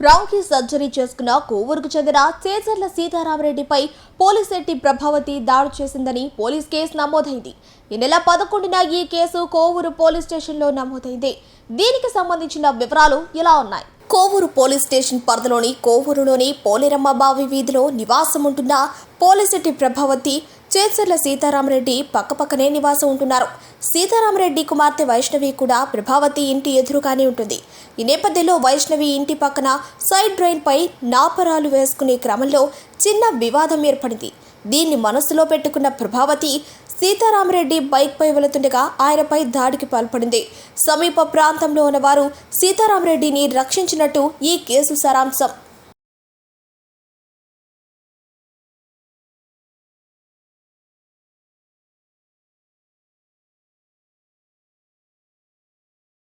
బ్రౌన్కి surgery చేసుకున్న కోవూరుకు చెందిన Chejarla సీతారామరెడ్డిపై police ఎట్టి ప్రభావతి దాడి చేసిందని పోలీస్ కేసు నమోదైంది. ఈ నెల 11న ఈ కేసు కోవూరు పోలీస్ స్టేషన్లో నమోదైంది. దీనికి సంబంధించిన వివరాలు ఇలా ఉన్నాయి. కోవూరు పోలీస్ స్టేషన్ పరిధిలోని కోవూరులోని పోలేరమ్మ బావి వీధిలో నివాసం ఉంటున్న పోలీస్ ఎట్టి ప్రభావతి, చేజర్ల సీతారామరెడ్డి పక్కపక్కనే నివాసం ఉంటున్నారు. సీతారామరెడ్డి కుమార్తె వైష్ణవి కూడా ప్రభావతి ఇంటి ఎదురుగానే ఉంటుంది. ఈ నేపథ్యంలో వైష్ణవి ఇంటి పక్కన సైడ్ డ్రైన్ పై నాపరాలు వేసుకునే క్రమంలో చిన్న వివాదం ఏర్పడింది. దీన్ని మనసులో పెట్టుకున్న ప్రభావతి సీతారామరెడ్డి బైక్ పై వెళుతుండగా ఆయనపై దాడికి పాల్పడింది. సమీప ప్రాంతంలో ఉన్నవారు సీతారామరెడ్డిని రక్షించినట్టు ఈ కేసు సారాంశం.